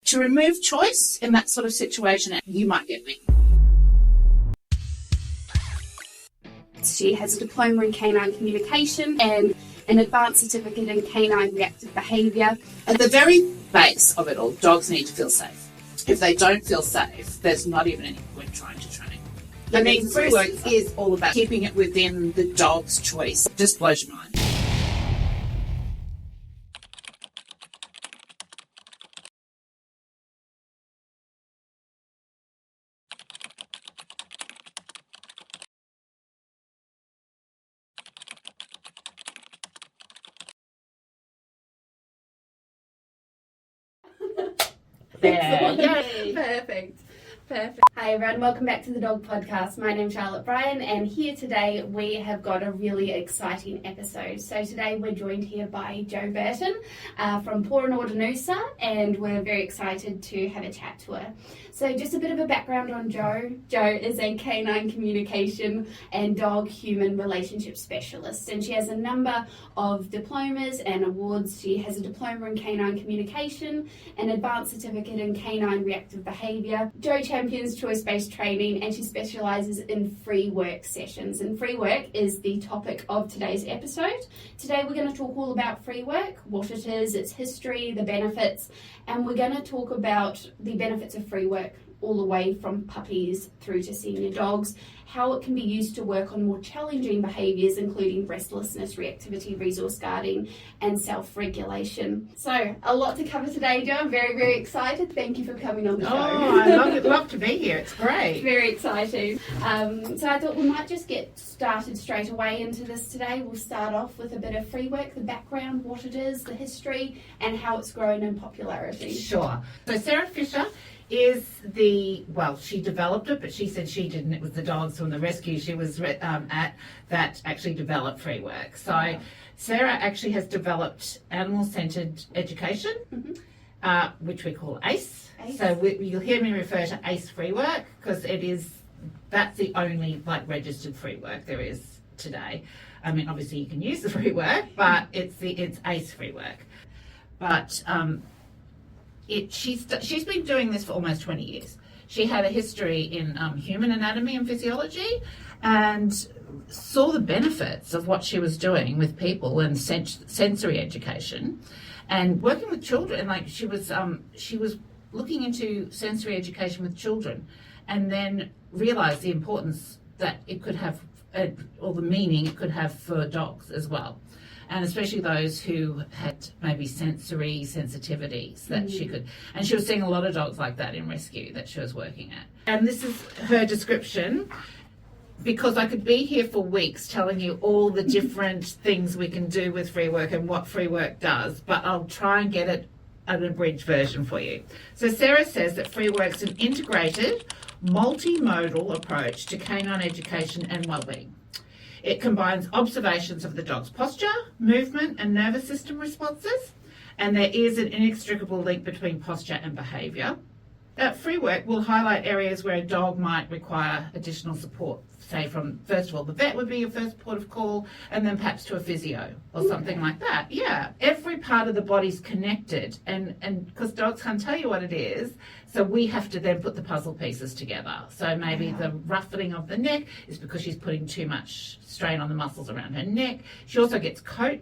To remove choice in that sort of situation, you might get me. She has a diploma in canine communication and an advanced certificate in canine reactive behaviour. At the very base of it all, dogs need to feel safe. If they don't feel safe, there's not even any point trying to train. I mean, free work is all about keeping it within the dog's choice. It just blows your mind. Perfect. Hi everyone, welcome back to the Dog Podcast. My name's Charlotte Bryan, and here today we have got a really exciting episode. So today we're joined here by Jo Burton from Noosa, and we're very excited to have a chat to her. So just a bit of a background on Jo. Jo is a canine communication and dog-human relationship specialist, and she has a number of diplomas and awards. She has a diploma in canine communication, an advanced certificate in canine reactive behaviour. Jo champions choice-based training, and she specialises in free work sessions. And free work is the topic of today's episode. Today we're going to talk all about free work, what it is, its history, the benefits, and we're going to talk about the benefits of free work all the way from puppies through to senior dogs, how it can be used to work on more challenging behaviours, including restlessness, reactivity, resource guarding, and self-regulation. So, a lot to cover today, Jo. I'm very, very excited. Thank you for coming on the show. Oh, I love to be here. It's great. Very exciting. So I thought we might just get started straight away into this today. We'll start off with a bit of free work, the background, what it is, the history, and how it's grown in popularity. Sure. So Sarah Fisher is she developed it, but she said she didn't. It was the dogs from the rescue she was at that actually developed free work. So Sarah actually has developed animal-centered education, which we call ACE. So you'll hear me refer to ACE Freework because that's the only registered free work there is today. I mean, obviously you can use the free work, but it's ACE Freework. But she's been doing this for almost 20 years. She had a history in human anatomy and physiology, and saw the benefits of what she was doing with people and sensory education, and working with children. She was looking into sensory education with children, and then realised the importance that it could have, or the meaning it could have for dogs as well. And especially those who had maybe sensory sensitivities that she could. And she was seeing a lot of dogs like that in rescue that she was working at. And this is her description, because I could be here for weeks telling you all the different things we can do with free work and what free work does, but I'll try and get it an abridged version for you. So Sarah says that free work's an integrated, multimodal approach to canine education and wellbeing. It combines observations of the dog's posture, movement, and nervous system responses, and there is an inextricable link between posture and behaviour. Free work will highlight areas where a dog might require additional support, say from, first of all, the vet would be your first port of call, and then perhaps to a physio or something like that. Yeah, every part of the body's connected, and because dogs can't tell you what it is, so we have to then put the puzzle pieces together. So maybe the roughening of the neck is because she's putting too much strain on the muscles around her neck. She also gets coat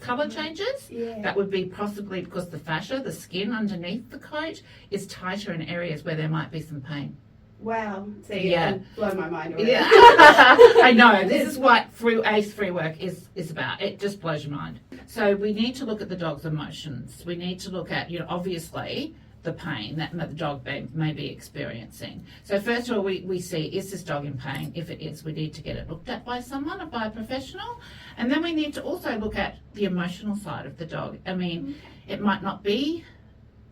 colour changes. Yeah. That would be possibly because the fascia, the skin underneath the coat, is tighter in areas where there might be some pain. Wow. So yeah, blow my mind already. Yeah. I know. This is what ACE Freework is about. It just blows your mind. So we need to look at the dog's emotions. We need to look at, obviously the pain that the dog may be experiencing. So first of all, we see, is this dog in pain? If it is, we need to get it looked at by someone or by a professional. And then we need to also look at the emotional side of the dog. I mean, it might not be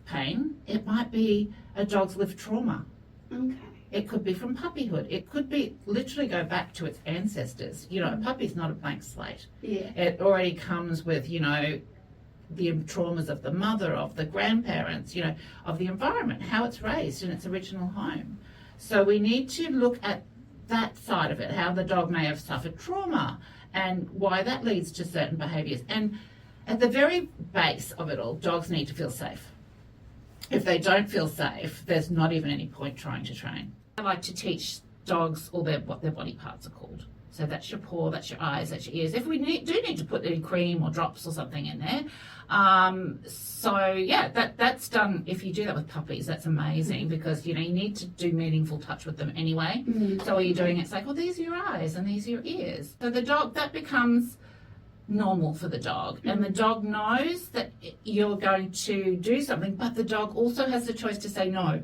pain. It might be a dog's lived trauma. Okay. It could be from puppyhood. It could be literally go back to its ancestors. A puppy's not a blank slate. Yeah. It already comes with, the traumas of the mother, of the grandparents, of the environment, how it's raised in its original home. So we need to look at that side of it, how the dog may have suffered trauma and why that leads to certain behaviours. And at the very base of it all, dogs need to feel safe. If they don't feel safe, there's not even any point trying to train. I like to teach dogs all what their body parts are called. So that's your paw, that's your eyes, that's your ears. If we do need to put any cream or drops or something in there. That's done. If you do that with puppies, that's amazing because, you need to do meaningful touch with them anyway. So while you're doing it, it's like, these are your eyes and these are your ears. So the dog, that becomes normal for the dog. And the dog knows that you're going to do something, but the dog also has the choice to say no.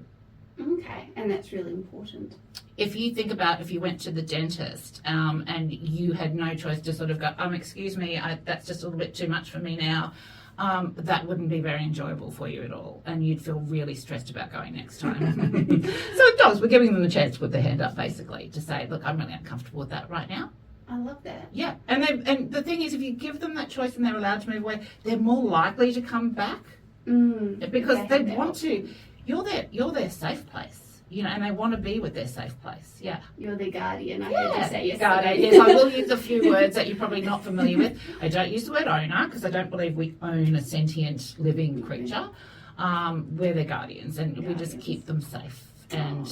Okay, and that's really important. If you think about if you went to the dentist and you had no choice to sort of go, excuse me, that's just a little bit too much for me now, that wouldn't be very enjoyable for you at all. And you'd feel really stressed about going next time. So dogs, we're giving them the chance to put their hand up basically to say, look, I'm really uncomfortable with that right now. I love that. Yeah, and the thing is, if you give them that choice and they're allowed to move away, they're more likely to come back because they want to. You're their safe place, and they want to be with their safe place. Yeah. You're their guardian. I heard you say yesterday. Guardian. Yes, I will use a few words that you're probably not familiar with. I don't use the word owner because I don't believe we own a sentient living creature. We're their guardians, and we just keep them safe and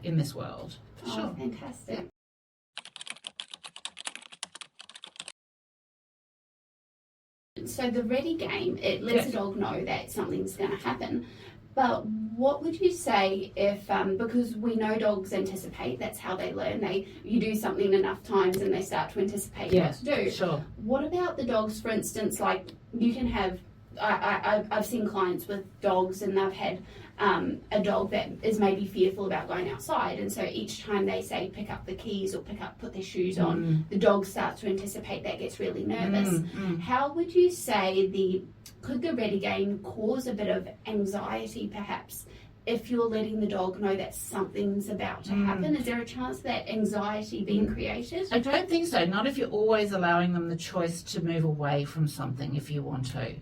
in this world. For sure. Fantastic. So the ready game, it lets the dog know that something's going to happen. But what would you say if, because we know dogs anticipate, that's how they learn. You do something enough times and they start to anticipate what to do. Sure. What about the dogs, for instance, like you can have, I've seen clients with dogs and they've had a dog that is maybe fearful about going outside, and so each time they say pick up the keys or put their shoes on, the dog starts to anticipate, that gets really nervous. How would you say could the ready game cause a bit of anxiety perhaps if you're letting the dog know that something's about to happen? Is there a chance of that anxiety being created? I don't think so. Not if you're always allowing them the choice to move away from something if you want to.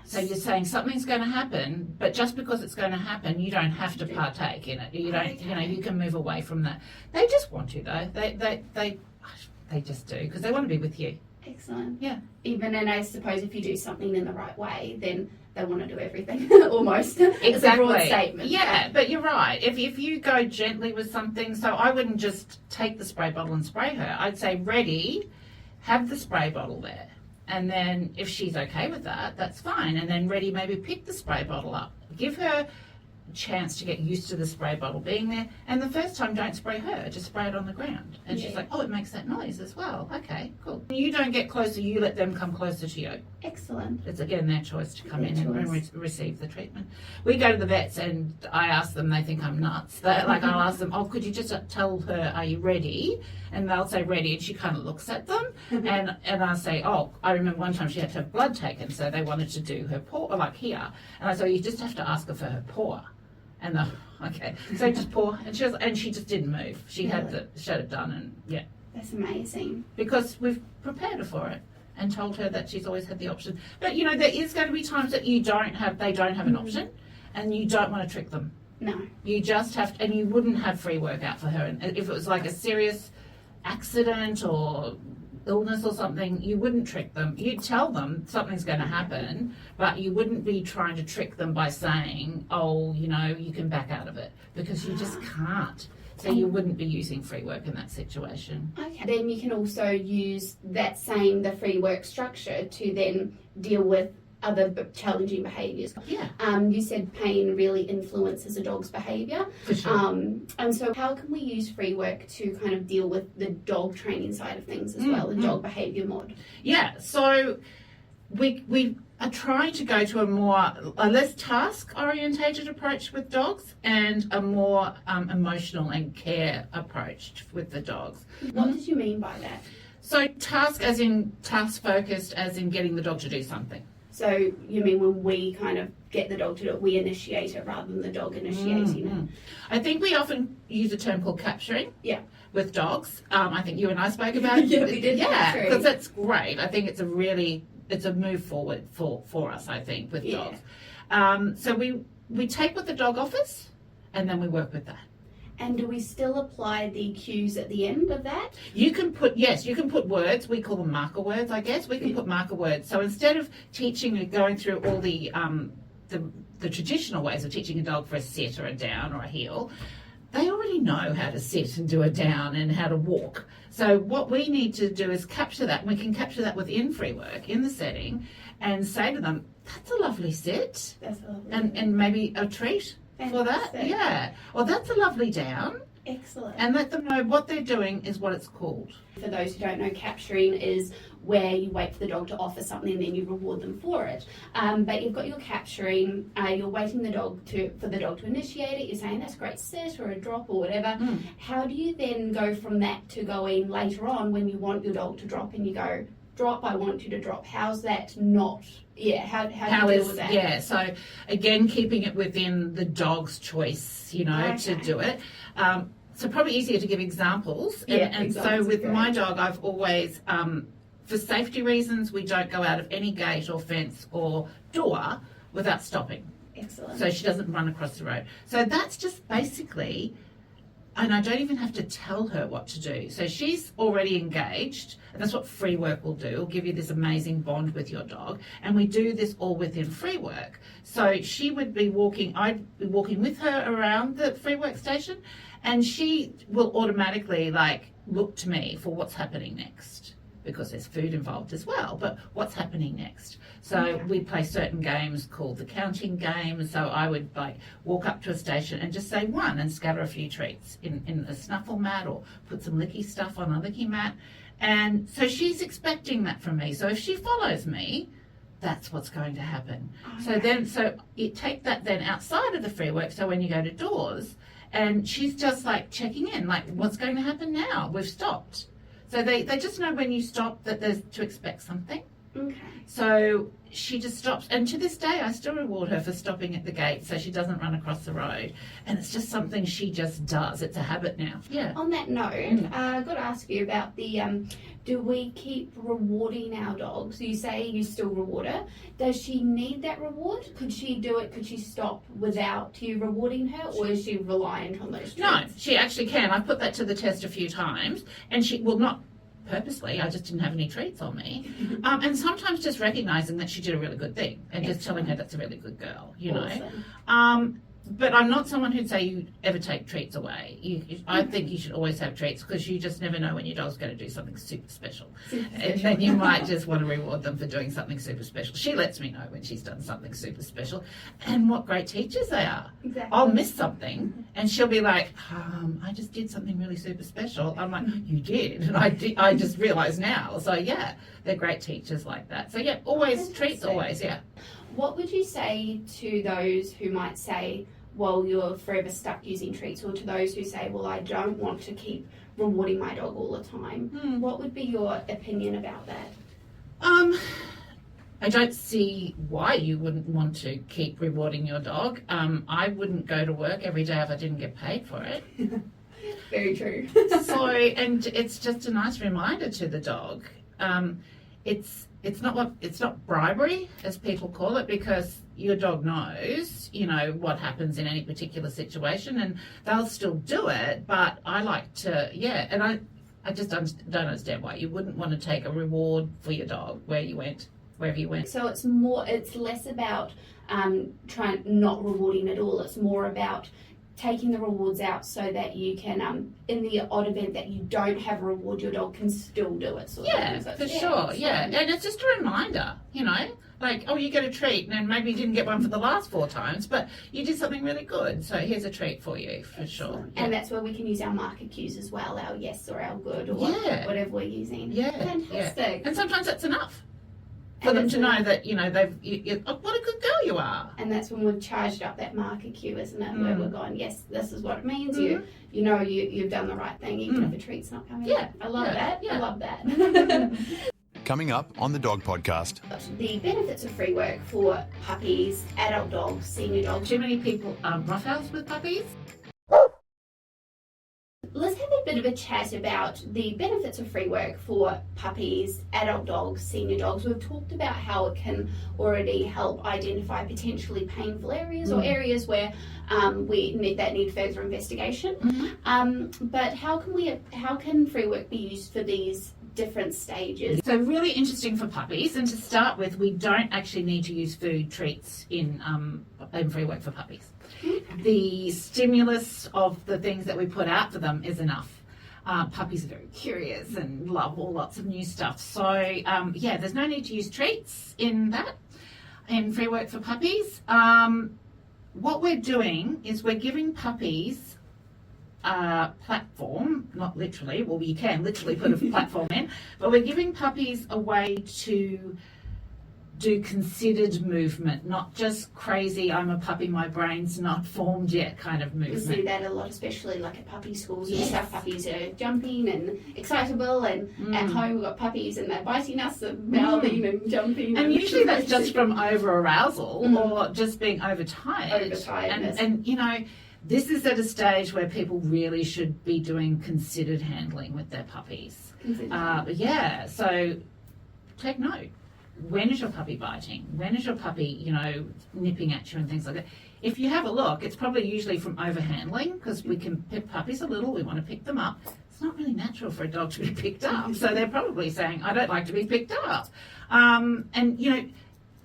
So you're saying something's going to happen, but just because it's going to happen, you don't have to partake in it. You don't, you can move away from that. They just want to, though. They just do because they want to be with you. Excellent. Yeah. Even, and I suppose if you do something in the right way, then they want to do everything almost. Exactly. It's a broad statement. Yeah, but you're right. If you go gently with something, so I wouldn't just take the spray bottle and spray her. I'd say, ready, have the spray bottle there. And then if she's okay with that, that's fine. And then ready, maybe pick the spray bottle up. Give her a chance to get used to the spray bottle being there. And the first time, don't spray her, just spray it on the ground. And she's like, it makes that noise as well. Okay, cool. You don't get closer, you let them come closer to you. Excellent. It's again their choice to come in and receive the treatment. We go to the vets and I ask them, they think I'm nuts. I'll ask them, could you just tell her, are you ready? And they'll say ready, and she kind of looks at them and I'll say, I remember one time she had to have blood taken, so they wanted to do her paw, like here. And I said, you just have to ask her for her paw. And okay, so just paw, and she just didn't move. She had it done, and That's amazing. Because we've prepared her for it and told her that she's always had the option. But there is going to be times that they don't have an option, and you don't want to trick them. No. You just have to, and you wouldn't have free work out for her. And if it was like a serious accident or illness or something, you wouldn't trick them. You'd tell them something's going to happen, but you wouldn't be trying to trick them by saying, you can back out of it, because you just can't. So you wouldn't be using free work in that situation. Okay. Then you can also use the free work structure to then deal with other challenging behaviours. Yeah. You said pain really influences a dog's behaviour. For sure. And so how can we use free work to kind of deal with the dog training side of things as well, the dog behaviour mod? Yeah, so we are trying to go to a less task-orientated approach with dogs and a more emotional and care approach with the dogs. What did you mean by that? So task-focused as in getting the dog to do something. So you mean when we kind of get the dog to do it, we initiate it rather than the dog initiating it? I think we often use a term called capturing with dogs. I think you and I spoke about it. Yeah, we did. Yeah, because that's great. I think it's a move forward for us, I think, with dogs. So we take what the dog offers and then we work with that. And do we still apply the cues at the end of that? You can put words. We call them marker words, I guess. We can put marker words. So instead of teaching and going through all the the traditional ways of teaching a dog for a sit or a down or a heel, they already know how to sit and do a down and how to walk. So what we need to do is capture that, and we can capture that within Freework, in the setting, and say to them, that's a lovely sit. That's a lovely and maybe a treat for that. Yeah. Or that's a lovely down. Excellent. And let them know what they're doing is what it's called. For those who don't know, capturing is where you wait for the dog to offer something and then you reward them for it. But you've got your capturing, you're waiting for the dog to initiate it, you're saying that's a great sit or a drop or whatever. How do you then go from that to going later on when you want your dog to drop and you go, drop, I want you to drop? How's that not... Yeah, how do you deal with that? Yeah, so again, keeping it within the dog's choice, to do it. So probably easier to give examples. And so with my dog, I've always, for safety reasons, we don't go out of any gate or fence or door without stopping. Excellent. So she doesn't run across the road. So that's just basically, and I don't even have to tell her what to do. So she's already engaged, and that's what Freework will do. It'll give you this amazing bond with your dog. And we do this all within Freework. So she would be walking, I'd be walking with her around the Freework station, and she will automatically look to me for what's happening next, because there's food involved as well, but what's happening next? So we play certain games called the counting game. So I would walk up to a station and just say 1 and scatter a few treats in a snuffle mat, or put some licky stuff on a licky mat. And so she's expecting that from me. So if she follows me, that's what's going to happen. Okay. So you take that then outside of the Freework. So when you go to doors, and she's just checking in, what's going to happen now? We've stopped. So they just know when you stop that there's to expect something. Okay. So she just stops. And to this day, I still reward her for stopping at the gate so she doesn't run across the road. And it's just something she just does. It's a habit now. Yeah. On that note, I've got to ask you about the, do we keep rewarding our dogs? You say you still reward her. Does she need that reward? Could she do it? Could she stop without you rewarding her? Or is she reliant on those treats? No, she actually can. I've put that to the test a few times. And she will not purposely, I just didn't have any treats on me. And sometimes just recognising that she did a really good thing and just telling her that's a really good girl, know. But I'm not someone who'd say you ever take treats away. I think you should always have treats, because you just never know when your dog's going to do something super special. And then you might just want to reward them for doing something super special. She lets me know when she's done something super special, and what great teachers they are. Exactly. I'll miss something and she'll be like, I just did something really super special. I'm like, you did? And I just realised now. So yeah, they're great teachers like that. So yeah, always treats, always, yeah. What would you say to those who might say, well, you're forever stuck using treats, or to those who say, well, I don't want to keep rewarding my dog all the time? What would be your opinion about that? I don't see why you wouldn't want to keep rewarding your dog. I wouldn't go to work every day if I didn't get paid for it. Very true. And it's just a nice reminder to the dog. It's not bribery, as people call it, because your dog knows, what happens in any particular situation, and they'll still do it. But I like to, and I just don't understand why you wouldn't want to take a reward for your dog wherever you went. So it's less about not rewarding at all. It's more about taking the rewards out so that you can, in the odd event that you don't have a reward, your dog can still do it. For sure, yeah. And it's just a reminder, you get a treat, and maybe you didn't get one for the last 4 times, but you did something really good, so here's a treat for you, for sure. Yeah. And that's where we can use our marker cues as well, our yes or our good, or whatever we're using. Yeah. Fantastic. Yeah. And sometimes that's enough for them to know that, what a good girl you are. And that's when we've charged up that marker cue, isn't it? Where we're going, yes, this is what it means. You've done the right thing, even if a treat's not coming. Yeah. I love that. Yeah. I love that. Coming up on the Dog Podcast. The benefits of Freework for puppies, adult dogs, senior dogs. Too many people roughhouse with puppies? Let's have a bit of a chat about the benefits of Freework for puppies, adult dogs, senior dogs. We've talked about how it can already help identify potentially painful areas or areas where we need further investigation. But how can Freework be used for these different stages. So really interesting for puppies. And to start with, we don't actually need to use food treats in Freework for puppies. The stimulus of the things that we put out for them is enough. Puppies are very curious and love lots of new stuff. So there's no need to use treats in Freework for puppies. What we're doing is we're giving puppies a platform, not literally, well, you can literally put a platform in, but we're giving puppies a way to do considered movement, not just crazy, I'm a puppy, my brain's not formed yet kind of movement. We see that a lot, especially like at puppy schools and stuff. Puppies are jumping and excitable, and at home we've got puppies and they're biting us and mouthing and jumping. And usually that's just from over-arousal or just being overtired. And you know, this is at a stage where people really should be doing considered handling with their puppies. So take note. When is your puppy biting? When is your puppy, you know, nipping at you and things like that? If you have a look, it's probably usually from overhandling, because we can pick puppies a little, we want to pick them up. It's not really natural for a dog to be picked up. So they're probably saying, I don't like to be picked up. And, you know,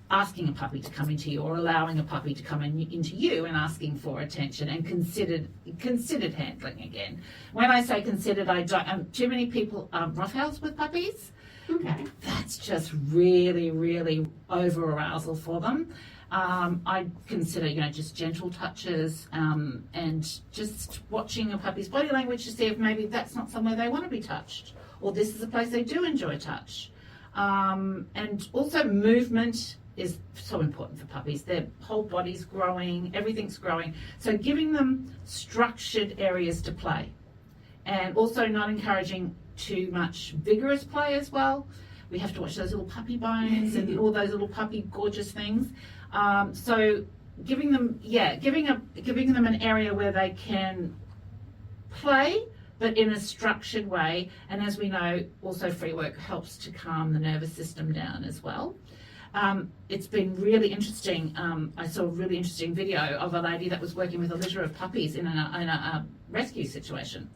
asking a puppy to come into you, or allowing a puppy to come into you and asking for attention, and considered handling again. When I say considered, I don't, too many people roughhouse with puppies. Okay. That's just really, really over-arousal for them. I consider, you know, just gentle touches and just watching a puppy's body language to see if maybe that's not somewhere they want to be touched, or this is a place they do enjoy touch. And also movement is so important for puppies. Their whole body's growing, everything's growing. So giving them structured areas to play, and also not encouraging too much vigorous play as well. We have to watch those little puppy bones and all those little puppy gorgeous things. So giving them an area where they can play, but in a structured way. And as we know, also Freework helps to calm the nervous system down as well. It's been really interesting. I saw a really interesting video of a lady that was working with a litter of puppies in a rescue situation.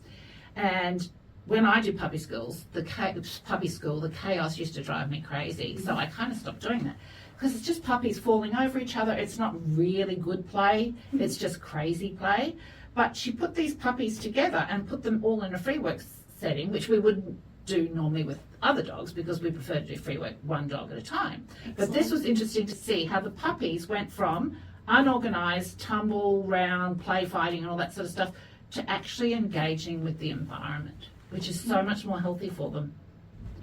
And when I do puppy schools, the chaos used to drive me crazy. So I kind of stopped doing that, because it's just puppies falling over each other. It's not really good play. It's just crazy play. But she put these puppies together and put them all in a Freework setting, which we wouldn't do normally with other dogs, because we prefer to do Freework one dog at a time. Excellent. But this was interesting to see how the puppies went from unorganised, tumble round, play fighting and all that sort of stuff, to actually engaging with the environment, which is so much more healthy for them.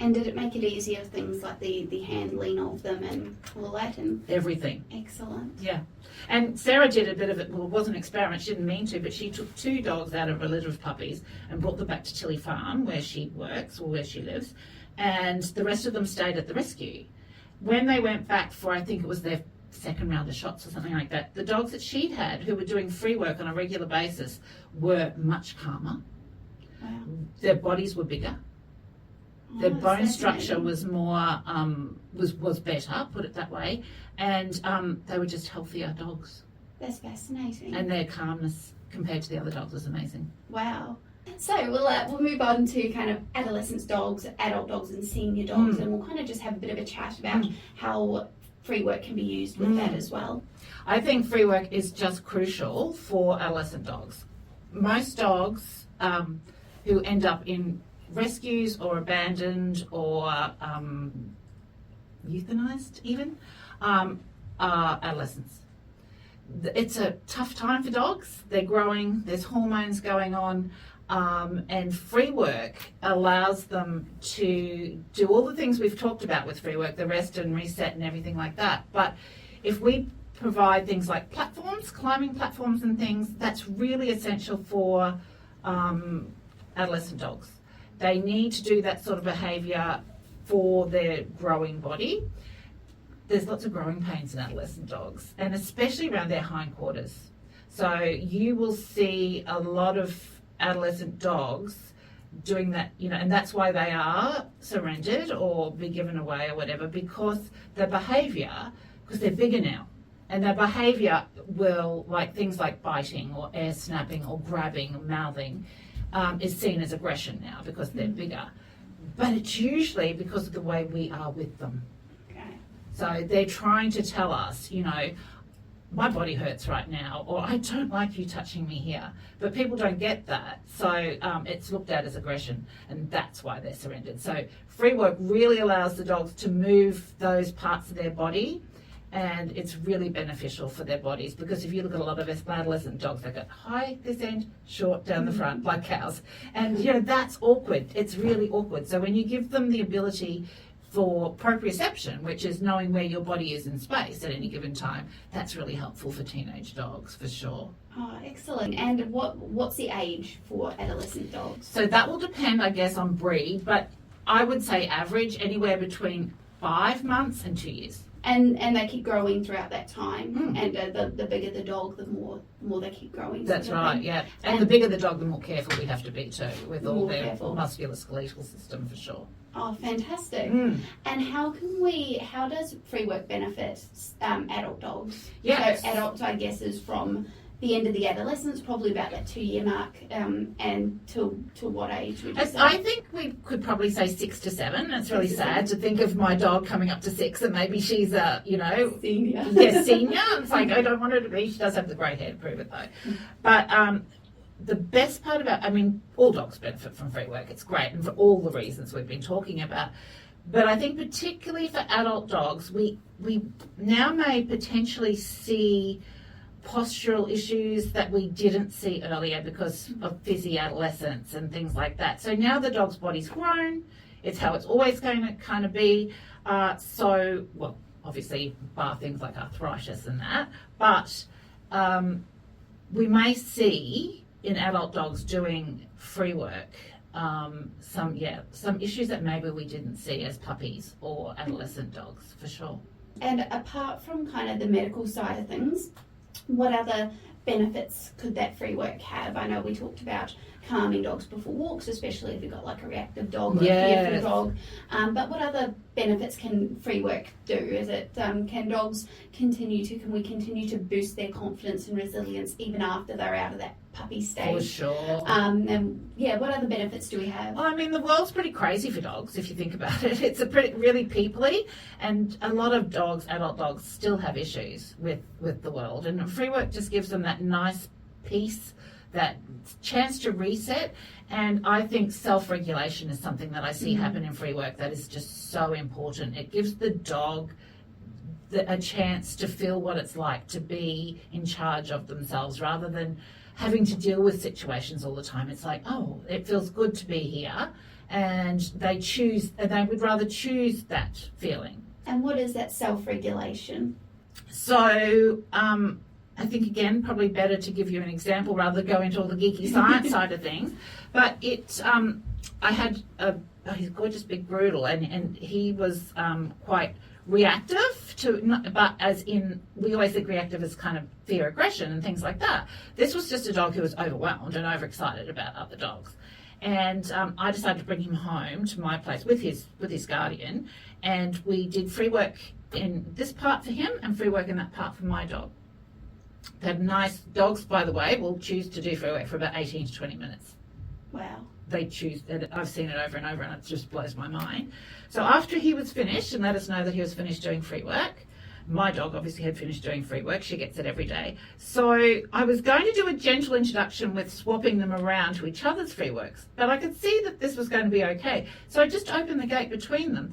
And did it make it easier, things like the handling of them and all that? And everything. Excellent. Yeah. And Sarah did a bit of it, well, it was an experiment, she didn't mean to, but she took 2 dogs out of a litter of puppies and brought them back to Tilly Farm, where she works, or where she lives, and the rest of them stayed at the rescue. When they went back for, I think it was their second round of shots or something like that, the dogs that she'd had, who were doing Freework on a regular basis, were much calmer. Wow. Their bodies were bigger. Their bone structure was more, was better, put it that way, and they were just healthier dogs. That's fascinating. And their calmness compared to the other dogs was amazing. Wow. So we'll move on to kind of adolescent dogs, adult dogs, and senior dogs, and we'll kind of just have a bit of a chat about how Freework can be used with that as well. I think Freework is just crucial for adolescent dogs. Most dogs who end up in rescues or abandoned or euthanized even are adolescents. It's a tough time for dogs. They're growing, there's hormones going on, and Freework allows them to do all the things we've talked about with Freework, the rest and reset and everything like that. But if we provide things like platforms, climbing platforms and things, that's really essential for adolescent dogs. They need to do that sort of behaviour for their growing body. There's lots of growing pains in adolescent dogs, and especially around their hindquarters. So you will see a lot of adolescent dogs doing that, you know, and that's why they are surrendered or be given away or whatever, because their behaviour, because they're bigger now, and their behaviour will, like things like biting or air snapping or grabbing or mouthing, is seen as aggression now because they're bigger. but it's usually because of the way we are with them. Okay. So they're trying to tell us, my body hurts right now, or I don't like you touching me here. But people don't get that. So it's looked at as aggression, and that's why they're surrendered. So free work really allows the dogs to move those parts of their body, and it's really beneficial for their bodies, because if you look at a lot of adolescent dogs, they've got high this end, short down the front, like cows. And, that's awkward. It's really awkward. So when you give them the ability for proprioception, which is knowing where your body is in space at any given time, that's really helpful for teenage dogs, for sure. Oh, excellent. And what's the age for adolescent dogs? So that will depend, I guess, on breed, but I would say average anywhere between 5 months and 2 years. And they keep growing throughout that time. And the bigger the dog, the more they keep growing. That's right, yeah. And the bigger the dog, the more careful we have to be too, with all their musculoskeletal system, for sure. Oh, fantastic. And how does free work benefit adult dogs? Yes. So adults, I guess, is from the end of the adolescence, probably about that 2 year mark, and to what age would you say? I think we could probably say 6 to 7. It's really sad to think of my dog coming up to 6 and maybe she's a, senior. Yeah, senior. It's like, I don't want her to be. She does have the grey hair to prove it though. But the best part about, all dogs benefit from free work. It's great, and for all the reasons we've been talking about. But I think particularly for adult dogs, we now may potentially see postural issues that we didn't see earlier because of fizzy adolescence and things like that. So now the dog's body's grown. It's how it's always going to kind of be. Obviously, bar things like arthritis and that. But we may see in adult dogs doing free work some issues that maybe we didn't see as puppies or adolescent dogs, for sure. And apart from kind of the medical side of things, what other benefits could that free work have? I know we talked about calming dogs before walks, especially if you've got like a reactive dog or a fearful dog. But what other benefits can free work do? Is it can we continue to boost their confidence and resilience even after they're out of that puppy stage? For sure. What other benefits do we have? Well, the world's pretty crazy for dogs if you think about it. It's really peoply, and a lot of dogs, adult dogs, still have issues with the world, and free work just gives them that nice peace, that chance to reset. And I think self-regulation is something that I see happen in free work that is just so important. It gives the dog a chance to feel what it's like to be in charge of themselves rather than having to deal with situations all the time. It's like, oh, it feels good to be here, and they would rather choose that feeling. And what is that self-regulation? So I think, again, probably better to give you an example rather than go into all the geeky science side of things. But I had he's a gorgeous big Broodle, and he was quite reactive but as in, we always think reactive as kind of fear, aggression and things like that. This was just a dog who was overwhelmed and overexcited about other dogs. And I decided to bring him home to my place with his guardian, and we did free work in this part for him and free work in that part for my dog. They had nice dogs, by the way, will choose to do free work for about 18 to 20 minutes. Wow. They choose, I've seen it over and over, and it just blows my mind. So after he was finished and let us know that he was finished doing free work, my dog obviously had finished doing free work. She gets it every day. So I was going to do a gentle introduction with swapping them around to each other's free works, but I could see that this was going to be okay. So I just opened the gate between them.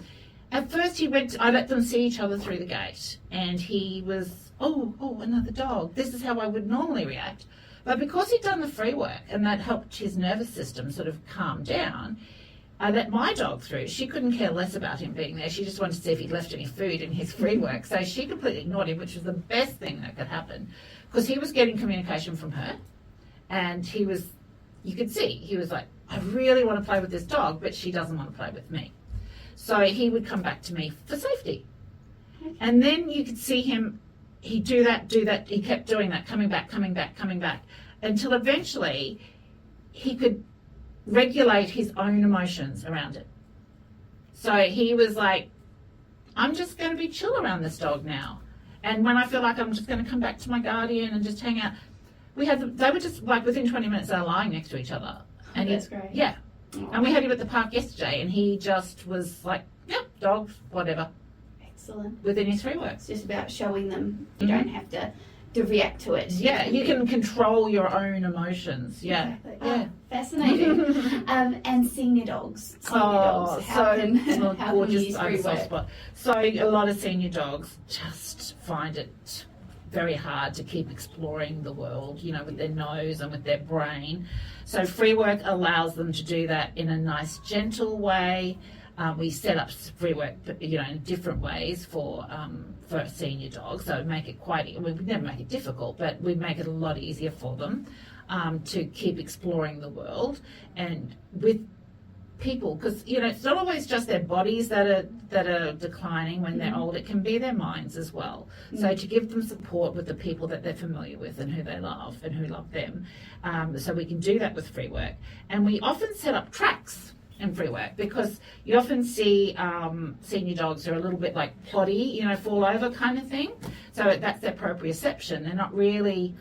At first I let them see each other through the gate, and he was, oh, another dog. This is how I would normally react. But because he'd done the free work and that helped his nervous system sort of calm down, I let my dog through. She couldn't care less about him being there. She just wanted to see if he'd left any food in his free work. So she completely ignored him, which was the best thing that could happen, because he was getting communication from her, and you could see, he was like, I really want to play with this dog, but she doesn't want to play with me. So he would come back to me for safety. Okay. And then you could see him, he'd do that. He kept doing that, coming back, until eventually he could regulate his own emotions around it. So he was like, I'm just going to be chill around this dog now. And when I feel like I'm just going to come back to my guardian and just hang out, they were just like within 20 minutes they were lying next to each other. And that's great. Yeah. And we had him at the park yesterday, and he just was like, yep, dogs, whatever, Excellent. within his Freework. It's just about showing them. You don't have to react to it. Yeah, you can control your own emotions. Yeah, Exactly. yeah. Fascinating. And senior dogs. How can we use Freework? So a lot of senior dogs just find it very hard to keep exploring the world, with their nose and with their brain. So Freework allows them to do that in a nice, gentle way. We set up Freework, in different ways for senior dogs. So make it we never make it difficult, but we make it a lot easier for them to keep exploring the world. And with people, because it's not always just their bodies that are declining when they're old. It can be their minds as well. So to give them support with the people that they're familiar with and who they love and who love them, so we can do that with Freework. And we often set up tracks in Freework, because you often see senior dogs are a little bit like ploddy, fall over kind of thing. So that's their proprioception. They're not really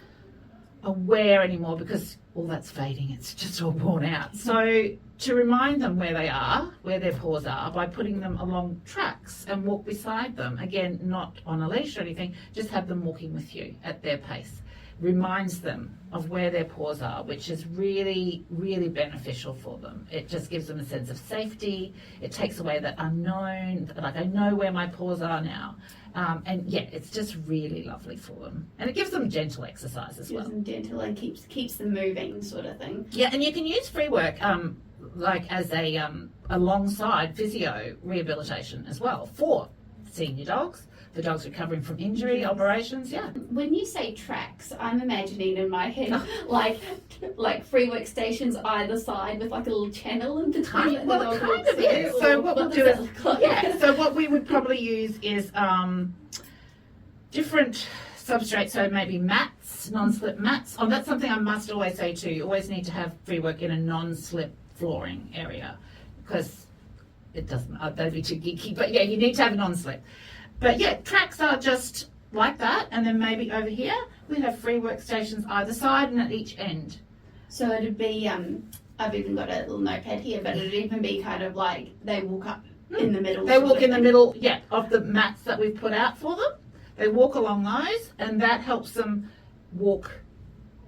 aware anymore because all that's fading. It's just all worn out. So to remind them where they are, where their paws are, by putting them along tracks and walk beside them. Again, not on a leash or anything, just have them walking with you at their pace. Reminds them of where their paws are, which is really, really beneficial for them. It just gives them a sense of safety. It takes away that unknown, like I know where my paws are now. And yeah, it's just really lovely for them. And it gives them gentle exercise as well. Gives them gentle and keeps them moving, sort of thing. Yeah, and you can use Freework like as a alongside physio rehabilitation as well for senior dogs. The dogs recovering from injury, operations, yeah. When you say tracks, I'm imagining in my head like Freework stations either side with like a little channel in between. Well, it kind of is. So what we'll do is, so what we would probably use is different substrates, so maybe mats, non-slip mats. Oh, that's something I must always say too. You always need to have Freework in a non-slip flooring area, because it doesn't, that'd be too geeky, but yeah, you need to have a non-slip. But yeah, tracks are just like that, and then maybe over here we have Freework stations either side and at each end. So it'd be, I've even got a little notepad here, but it'd even be kind of like they walk up in the middle. They walk in the middle, yeah, of the mats that we've put out for them. They walk along those, and that helps them walk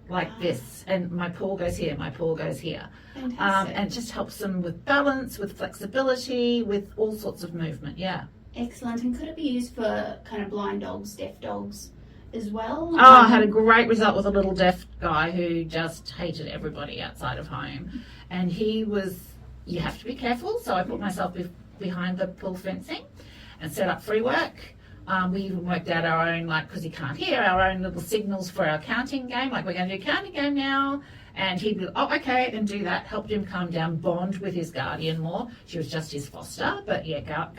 like this. And my paw goes here, my paw goes here. Fantastic. And it just helps them with balance, with flexibility, with all sorts of movement, yeah. Excellent. And could it be used for kind of blind dogs, deaf dogs as well? Oh, I had a great result with a little deaf guy who just hated everybody outside of home. And you have to be careful. So I put myself behind the pull fencing and set up Freework. We even worked out our own, because he can't hear, our own little signals for our counting game. Like, we're going to do a counting game now. And he'd be, oh, okay, and do that. Helped him calm down, bond with his guardian more. She was just his foster, but yeah,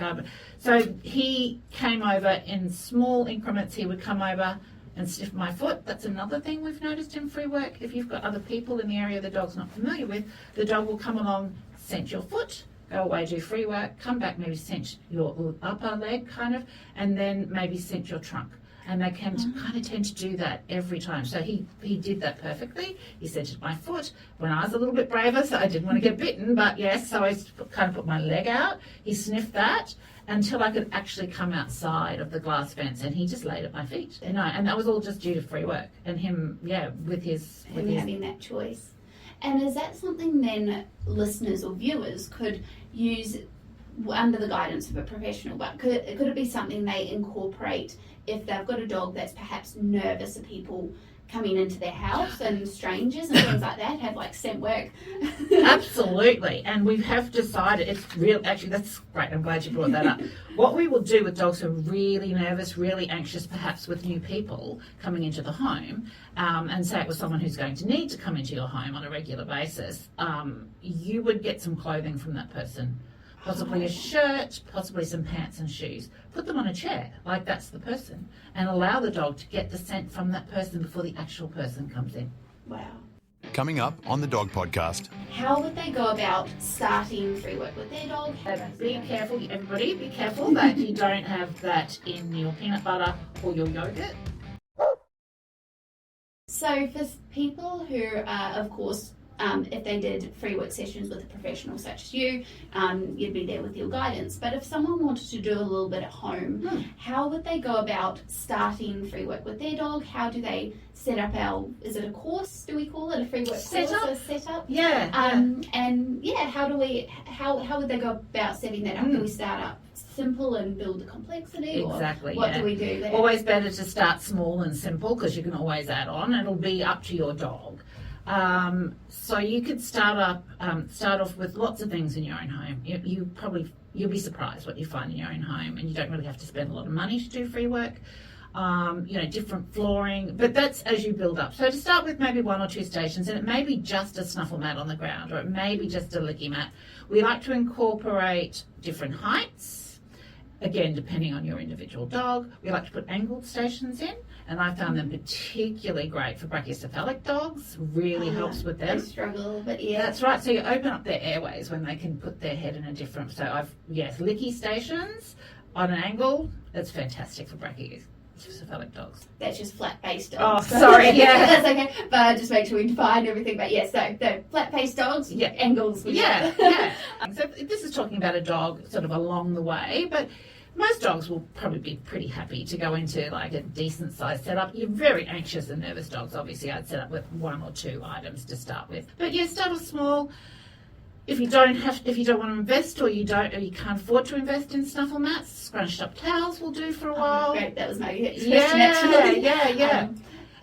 So he came over in small increments. He would come over and sniff my foot. That's another thing we've noticed in Freework. If you've got other people in the area the dog's not familiar with, the dog will come along, scent your foot, go away, do Freework, come back, maybe scent your upper leg kind of, and then maybe scent your trunk. And they can kind of tend to do that every time. So he did that perfectly. He scented my foot when I was a little bit braver, so I didn't want to get bitten. But yes, so I kind of put my leg out. He sniffed that until I could actually come outside of the glass fence, and he just laid at my feet. And that was all just due to Freework and him, yeah, with his having that choice. And is that something then listeners or viewers could use under the guidance of a professional? But could it be something they incorporate if they've got a dog that's perhaps nervous of people coming into their house and strangers and things like that, have like scent work? Absolutely. And we have decided, it's real, actually that's great, I'm glad you brought that up. What we will do with dogs who are really nervous, really anxious, perhaps with new people coming into the home, and say it was someone who's going to need to come into your home on a regular basis, you would get some clothing from that person. Possibly a shirt, possibly some pants and shoes. Put them on a chair, like that's the person, and allow the dog to get the scent from that person before the actual person comes in. Wow. Coming up on the Dog Podcast. How would they go about starting Freework with their dog? Be careful, everybody, be careful that you don't have that in your peanut butter or your yogurt. So for people who are, of course, if they did free work sessions with a professional such as you, you'd be there with your guidance. But if someone wanted to do a little bit at home, how would they go about starting free work with their dog? How do they set up is it a course, do we call it? A free work Setup? course? A setup? Yeah. And how would they go about setting that up? Do we start up simple and build the complexity? Exactly. Or what do we do there? Always better to start small and simple because you can always add on. It'll be up to your dog. So you could start off with lots of things in your own home. You'll be surprised what you find in your own home, and you don't really have to spend a lot of money to do free work. Different flooring, but that's as you build up. So to start with, maybe 1 or 2 stations, and it may be just a snuffle mat on the ground, or it may be just a licky mat. We like to incorporate different heights, again, depending on your individual dog. We like to put angled stations in, and I found them particularly great for brachycephalic dogs. Really helps with them. They struggle, but yeah. That's right. So you open up their airways when they can put their head in a different. So licky stations on an angle. It's fantastic for brachycephalic dogs. That's just flat-faced dogs. Oh, sorry, yeah. That's okay. But just make sure we define everything. But yes, so the flat-faced dogs, angles. Yeah. So this is talking about a dog sort of along the way, but most dogs will probably be pretty happy to go into like a decent size setup. You're very anxious and nervous dogs. Obviously, I'd set up with 1 or 2 items to start with. But yeah, start off small. If you don't want to invest, or you can't afford to invest in snuffle mats, scrunched up towels will do for a while. Great, that was my next question actually. Yeah.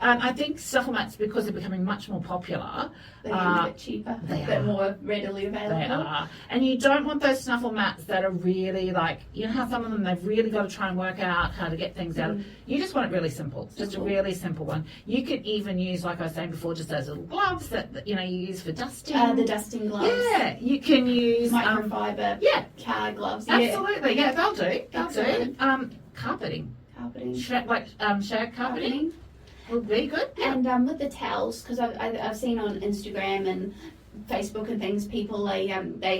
I think snuffle mats, because they're becoming much more popular, they're a bit cheaper, they're more readily available. They are. And you don't want those snuffle mats that are really like, you know how some of them, they've really got to try and work out how to get things out of. You just want it really simple. Just a really simple one. You could even use, like I was saying before, just those little gloves that you use for dusting. The dusting gloves. Yeah, you can use microfiber car gloves. Absolutely, they'll do. Carpeting. Shag carpeting. Would be good. Yeah. And with the towels, because I've seen on Instagram and Facebook and things, people they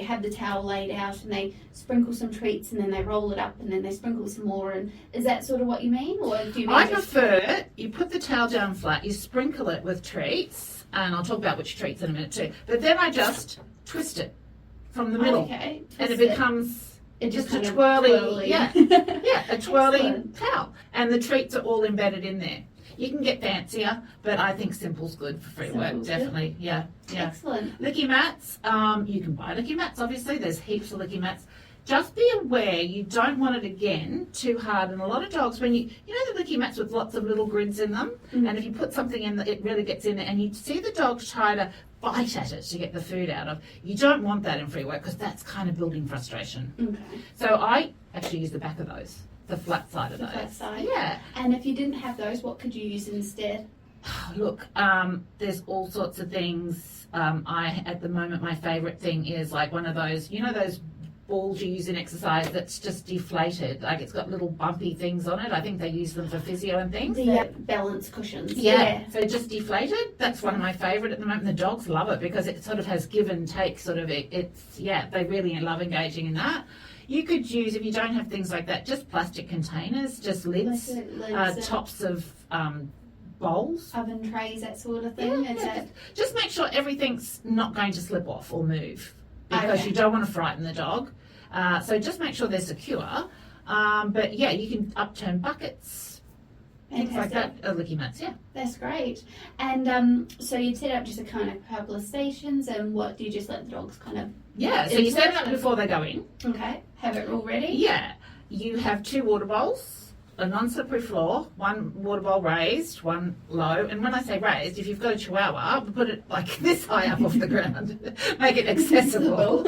have the towel laid out and they sprinkle some treats and then they roll it up and then they sprinkle some more. And is that sort of what you mean, or do you mean? I prefer you put the towel down flat, you sprinkle it with treats, and I'll talk about which treats in a minute too. But then I just twist it from the middle, and it becomes just a twirly, a twirly towel, and the treats are all embedded in there. You can get fancier, but I think simple's good for free work, definitely. Good. Yeah. Excellent. Licky mats, you can buy licky mats, obviously. There's heaps of licky mats. Just be aware you don't want it, again, too hard. And a lot of dogs, when you know the licky mats with lots of little grids in them, and if you put something in, it really gets in there, and you see the dogs try to bite at it to get the food out of. You don't want that in free work, because that's kind of building frustration. Okay. So I actually use the back of those. The flat side of those. Flat side. Yeah. And if you didn't have those, what could you use instead? Look, there's all sorts of things. At the moment, my favourite thing is like one of those, those balls you use in exercise that's just deflated. Like it's got little bumpy things on it. I think they use them for physio and things. The balance cushions. Yeah. So just deflated. That's one of my favourite at the moment. The dogs love it because it sort of has give and take sort of they really love engaging in that. You could use, if you don't have things like that, just plastic containers, just lids, tops of bowls. Oven trays, that sort of thing. Just make sure everything's not going to slip off or move, because you don't want to frighten the dog. So just make sure they're secure. But yeah, you can upturn buckets. Things like that, licky mats, That's great. And so you'd set up just a kind of couple of stations, and what do you just let the dogs kind of... Yeah, so you set it up before they go in. Okay, have it all ready? Yeah. You have 2 water bowls, a non-slippery floor, 1 water bowl raised, 1 low. And when I say raised, if you've got a chihuahua, put it like this high up off the ground. Make it accessible.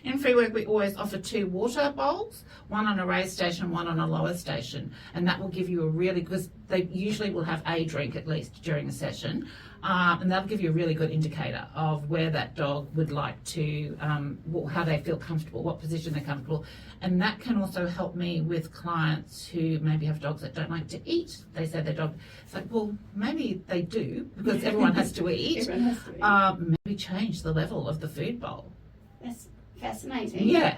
In free work, we always offer 2 water bowls, 1 on a raised station, 1 on a lower station. And that will give you a really, because they usually will have a drink at least during a session. And that'll give you a really good indicator of where that dog would like to, how they feel comfortable, what position they're comfortable. And that can also help me with clients who maybe have dogs that don't like to eat. They say their dog, it's like, well, maybe they do, because everyone has to eat. Everyone has to eat. Maybe change the level of the food bowl. That's fascinating. Yeah.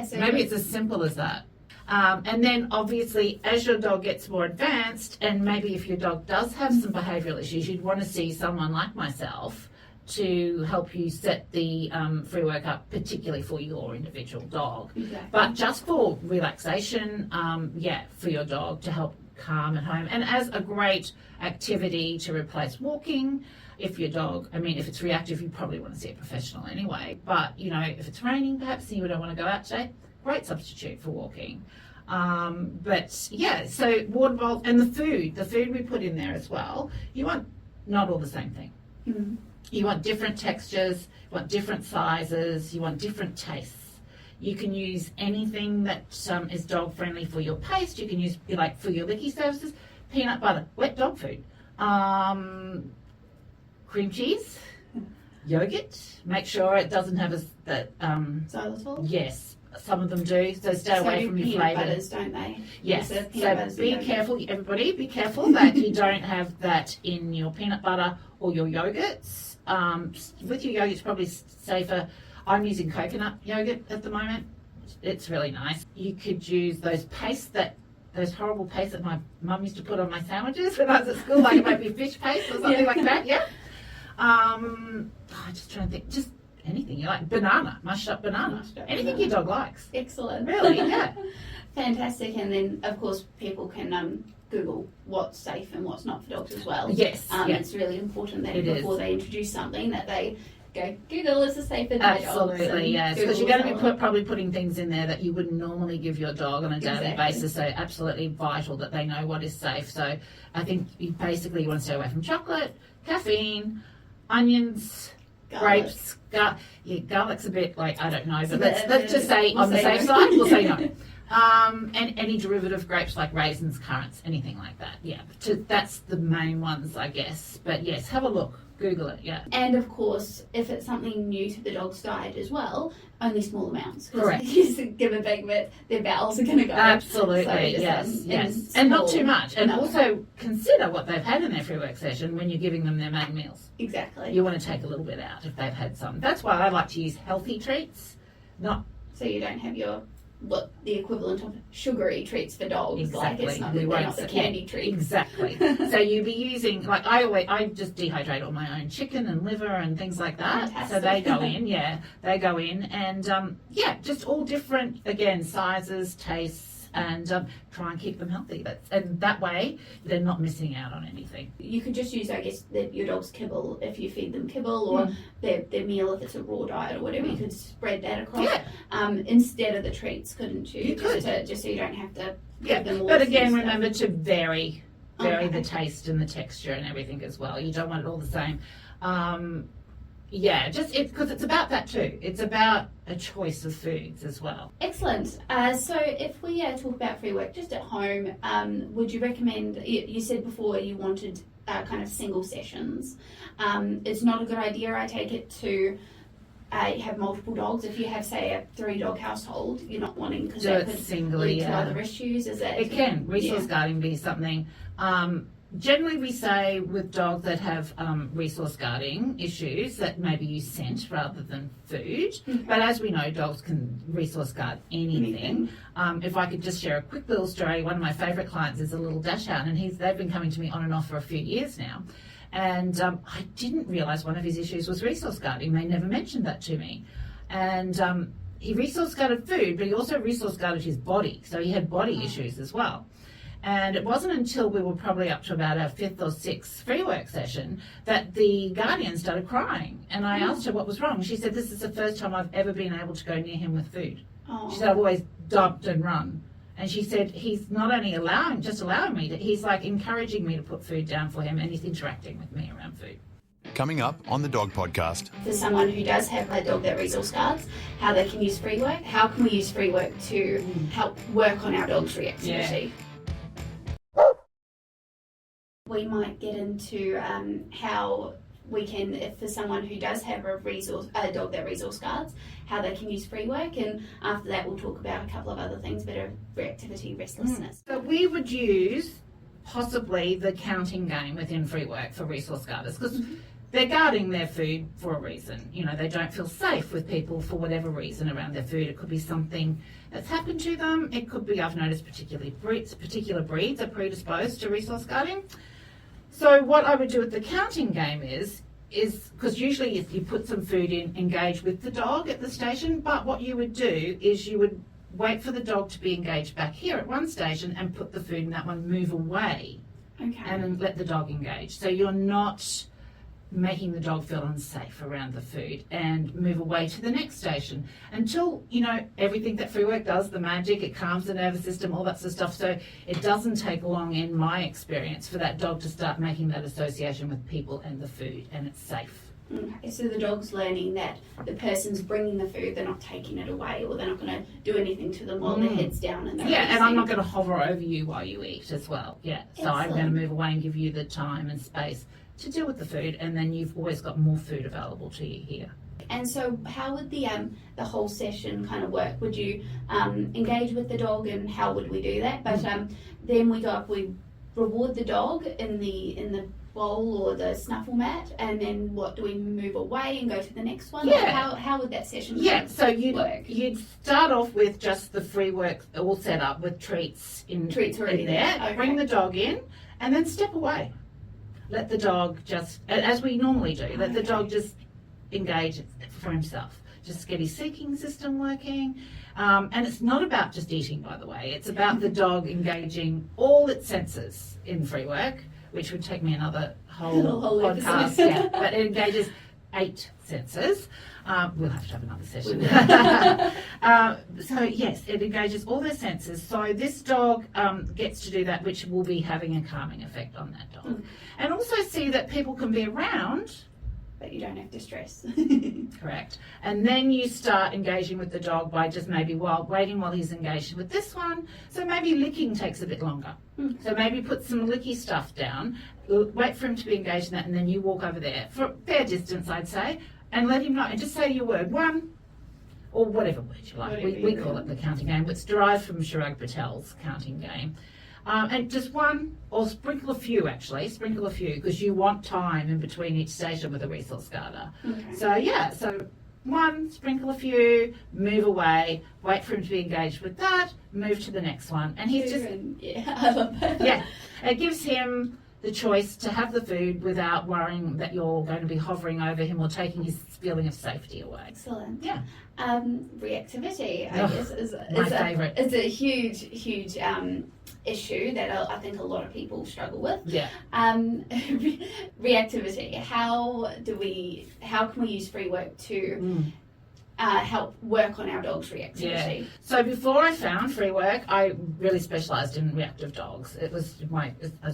So maybe it's as simple as that. And then obviously as your dog gets more advanced, and maybe if your dog does have some behavioural issues, you'd want to see someone like myself to help you set the free work up, particularly for your individual dog. Exactly. But just for relaxation, for your dog to help calm at home, and as a great activity to replace walking. If your dog, if it's reactive, you probably want to see a professional anyway. But, if it's raining perhaps and you don't want to go out today, great substitute for walking. So water bowl and the food we put in there as well, you want not all the same thing. Mm-hmm. You want different textures, you want different sizes, you want different tastes. You can use anything that is dog friendly for your paste. You can use, like for your licky services, peanut butter, wet dog food, cream cheese, yogurt. Make sure it doesn't have xylitol. Yes, some of them do. So stay away from your peanut flavours. butters, don't they? Yes. So be careful, everybody. Be careful that you don't have that in your peanut butter or your yogurts. With your yogurts, probably safer. I'm using coconut yogurt at the moment. It's really nice. You could use those horrible paste that my mum used to put on my sandwiches when I was at school, like it might be fish paste or something like that. Yeah. Just trying to think. Just anything you like. Banana, mashed up banana. Anything your dog likes. Excellent. Really, yeah. Fantastic. And then, of course, people can Google what's safe and what's not for dogs as well. Yes. It's really important that before they introduce something that they go, Google, is this safe for my dogs? Absolutely, yes. Because you're going to be probably putting things in there that you wouldn't normally give your dog on a daily basis. So absolutely vital that they know what is safe. So I think you want to stay away from chocolate, caffeine, onions, grapes. Garlic's a bit like, I don't know, but let's just say on the safe side, we'll say no. And any derivative grapes like raisins, currants, anything like that. Yeah, that's the main ones, I guess. But yes, have a look. Google it, yeah. And of course, if it's something new to the dog's diet as well, only small amounts. Correct. If you give a big bit, their bowels are going to go. Absolutely, so yes. And not too much. And also consider what they've had in their free work session when you're giving them their main meals. Exactly. You want to take a little bit out if they've had some. That's why I like to use healthy treats, not... So you don't have the equivalent of sugary treats for dogs. Exactly. Like they're not the candy treats. Exactly. So you'd be using, like I just dehydrate all my own chicken and liver and things like that. Fantastic. So they go in, and just all different, again, sizes, tastes, and try and keep them healthy. And that way they're not missing out on anything. You could just use, I guess, your dog's kibble if you feed them kibble, or their meal if it's a raw diet or whatever. You could spread that across instead of the treats, couldn't you? You could. Just so you don't have to give them all. But again, remember to vary the taste and the texture and everything as well. You don't want it all the same. Because it's about that too. It's about a choice of foods as well. Excellent. So if we talk about free work just at home, would you recommend, you said before you wanted kind of single sessions. It's not a good idea, I take it, to have multiple dogs. If you have, say, a 3-dog household, you're not wanting, because that could lead to other issues. It can. Resource guarding be something. Generally, we say with dogs that have resource guarding issues that maybe use scent rather than food. Okay. But as we know, dogs can resource guard anything. If I could just share a quick little story, one of my favourite clients is a little dachshund, and they've been coming to me on and off for a few years now. And I didn't realise one of his issues was resource guarding. They never mentioned that to me. And he resource guarded food, but he also resource guarded his body. So he had body issues as well. And it wasn't until we were probably up to about our 5th or 6th free work session that the guardian started crying. And I asked her what was wrong. She said, this is the first time I've ever been able to go near him with food. Oh. She said, I've always dumped and run. And she said, he's not only allowing me to, he's like encouraging me to put food down for him, and he's interacting with me around food. Coming up on the Dog Podcast. For someone who does have a dog that resource guards, how they can use free work. How can we use free work to help work on our dog's reactivity? We might get into how we can, if for someone who does have a dog that resource guards, how they can use free work, and after that we'll talk about a couple of other things, better reactivity, restlessness. So we would use possibly the counting game within free work for resource guarders, because they're guarding their food for a reason. You know, they don't feel safe with people for whatever reason around their food. It could be something that's happened to them. It could be, I've noticed particular breeds are predisposed to resource guarding. So what I would do with the counting game is, is because usually if you put some food in, engage with the dog at the station, but what you would do is you would wait for the dog to be engaged back here at one station and put the food in that one, move away, Okay. and then let the dog engage. So you're not making the dog feel unsafe around the food, and move away to the next station until, you know, everything that Freework does, the magic, it calms the nervous system, all that sort of stuff. So it doesn't take long, in my experience, for that dog to start making that association with people and the food, and it's safe. Okay, so the dog's learning that the person's bringing the food, they're not taking it away, or they're not going to do anything to them while their head's down and they're and I'm not going to hover over you while you eat as well. So I'm going to move away and give you the time and space to deal with the food, and then you've always got more food available to you here. And so how would the whole session kind of work? Would you engage with the dog, and how would we do that? But then we reward the dog in the bowl or the snuffle mat, and then what do we move away and go to the next one? How would that session So work? you'd start off with just the Freework all set up with treats already there. Okay. Bring the dog in and then step away. Let the dog just, as we normally do, let the dog just engage for himself. Just get his seeking system working. And it's not about just eating, by the way. It's about the dog engaging all its senses in Freework, which would take me another whole podcast. But it engages 8 senses. We'll have to have another session. So yes, it engages all their senses. So this dog gets to do that, which will be having a calming effect on that dog. And also see that people can be around, but you don't have to stress. Correct. And then you start engaging with the dog by just maybe waiting while he's engaged with this one. So maybe licking takes a bit longer. So maybe put some licky stuff down, wait for him to be engaged in that, and then you walk over there for a fair distance, I'd say, and let him know, and just say your word, 1, or whatever word you like. We call it the counting game. It's derived from Chirag Patel's counting game. And just 1, or sprinkle a few, because you want time in between each station with a resource garter. Okay. So 1, sprinkle a few, move away, wait for him to be engaged with that, move to the next one. And he's just... I love that. It gives him the choice to have the food without worrying that you're going to be hovering over him or taking his feeling of safety away. Excellent. Yeah. Reactivity, I guess, is my favourite. It's a huge issue that I think a lot of people struggle with. Yeah. Reactivity. How can we use Freework to help work on our dog's reactivity? Yeah. So before I found Freework, I really specialised in reactive dogs. It's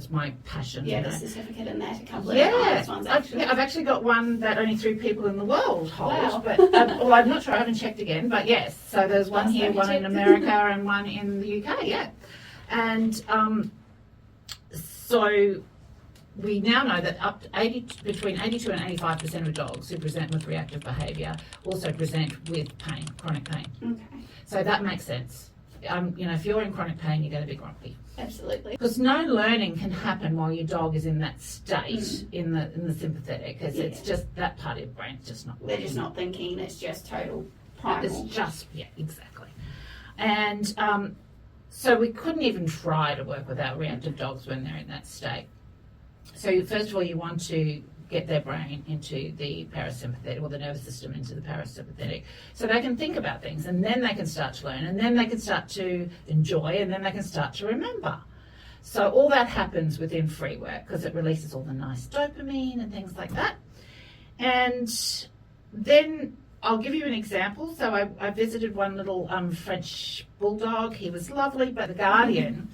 my passion. Yeah, the certificate in that, a couple of nice ones actually. I've actually got one that only 3 people in the world hold. Wow. But well, I'm not sure. I haven't checked again. But yes, so there's one here, one in America, and one in the UK. Yeah, and so we now know that between 82 and 85% of dogs who present with reactive behaviour also present with pain, chronic pain. Okay. So that makes sense. If you're in chronic pain, you're going to be grumpy. Absolutely. Because no learning can happen while your dog is in that state in the sympathetic, because it's just that part of your brain's just not working. They're just not thinking. It's just total primal. It's just exactly. And so we couldn't even try to work with our reactive dogs when they're in that state. So first of all, you want to get their brain into the parasympathetic, or the nervous system into the parasympathetic, so they can think about things, and then they can start to learn, and then they can start to enjoy, and then they can start to remember. So all that happens within Freework because it releases all the nice dopamine and things like that. And then I'll give you an example. So I visited one little French bulldog. He was lovely, but the guardian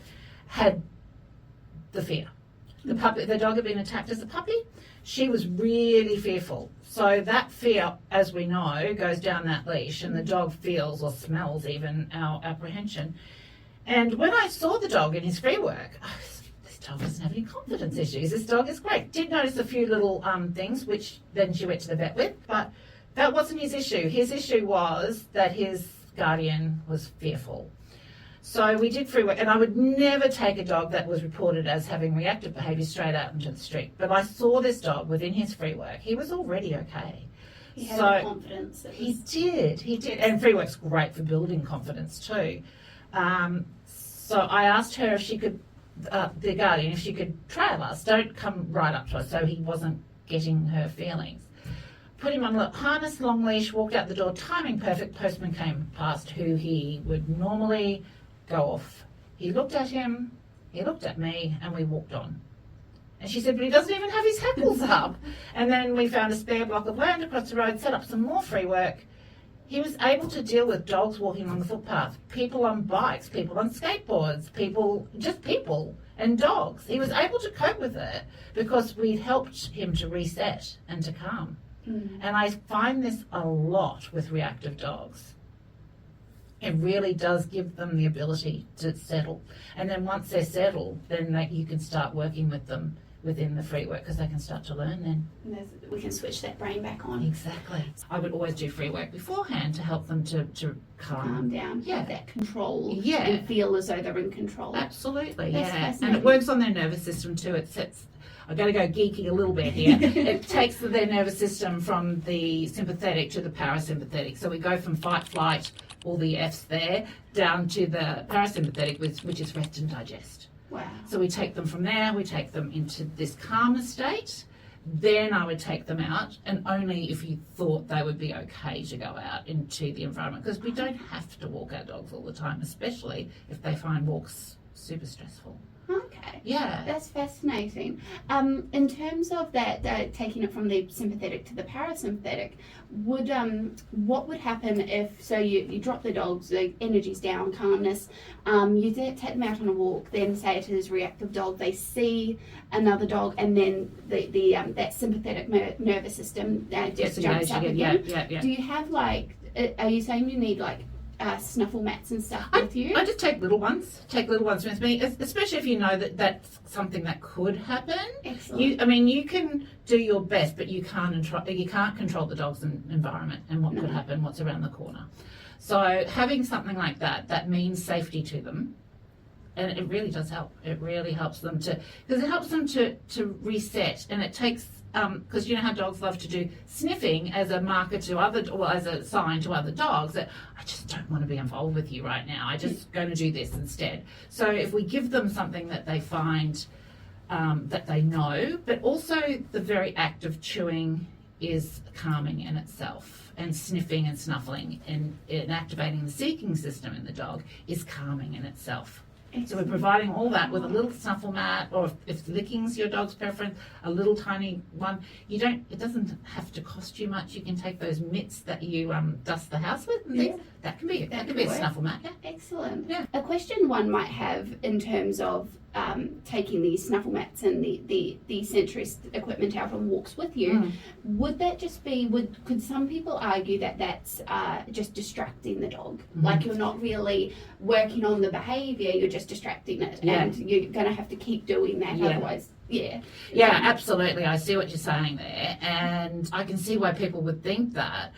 had the fear. The dog had been attacked as a puppy. She was really fearful. So that fear, as we know, goes down that leash, and the dog feels or smells even our apprehension. And when I saw the dog in his Freework, this dog doesn't have any confidence issues. This dog is great. Did notice a few little things, which then she went to the vet with, but that wasn't his issue. His issue was that his guardian was fearful. So we did Freework, and I would never take a dog that was reported as having reactive behaviour straight out into the street. But I saw this dog within his Freework. He was already okay. He had confidence. He did. And Freework's great for building confidence too. So I asked her if she could, the guardian, if she could trail us. Don't come right up to us. So he wasn't getting her feelings. Put him on a harness, long leash, walked out the door, timing perfect. Postman came past who he would normally go off. He looked at him, he looked at me, and we walked on. And she said, but he doesn't even have his hackles up. And then we found a spare block of land across the road, set up some more free work. He was able to deal with dogs walking on the footpath, people on bikes, people on skateboards, people and dogs. He was able to cope with it because we'd helped him to reset and to calm. And I find this a lot with reactive dogs. It really does give them the ability to settle. And then once they're settled, then you can start working with them within the free work because they can start to learn then. And we can switch that brain back on. Exactly. I would always do free work beforehand to help them to calm down, have that control, Yeah. and feel as though they're in control. Absolutely, That's yeah. fascinating. And it works on their nervous system too. It sets, I've got to go geeky a little bit here. It takes their nervous system from the sympathetic to the parasympathetic. So we go from fight, flight, all the F's there, down to the parasympathetic, which is rest and digest. Wow. So we take them from there, we take them into this calmer state. Then I would take them out, and only if you thought they would be okay to go out into the environment, because we don't have to walk our dogs all the time, especially if they find walks super stressful. Okay. Yeah. That's fascinating. In terms of that, taking it from the sympathetic to the parasympathetic, what would happen if, so you drop the dogs, the energy's down, calmness, you take them out on a walk, then say it is reactive dog, they see another dog, and then that sympathetic nervous system just jumps up again. Yeah. Do you have are you saying you need snuffle mats and stuff with you? I just take little ones with me, especially if you know that that's something that could happen. Excellent. You can do your best, but you can't control the dog's environment and what could happen, what's around the corner. So having something like that means safety to them. And it really does help. It really helps them because it helps them to reset, and it takes, because you know how dogs love to do sniffing as a marker to as a sign to other dogs that I just don't want to be involved with you right now. I'm just going to do this instead. So if we give them something that they find that they know, but also the very act of chewing is calming in itself, and sniffing and snuffling and activating the seeking system in the dog is calming in itself. So we're providing all that with a little snuffle mat, or if licking's your dog's preference, a little tiny one. It doesn't have to cost you much. You can take those mitts that you dust the house with, and things. That can be a snuffle mat. Yeah. Excellent. Yeah. A question one might have in terms of taking the snuffle mats and the sensory equipment out on walks with you, would that just be, could some people argue that that's just distracting the dog? Like you're not really working on the behaviour, you're just distracting it, and you're going to have to keep doing that, otherwise. Yeah, absolutely. I see what you're saying there, and I can see why people would think that.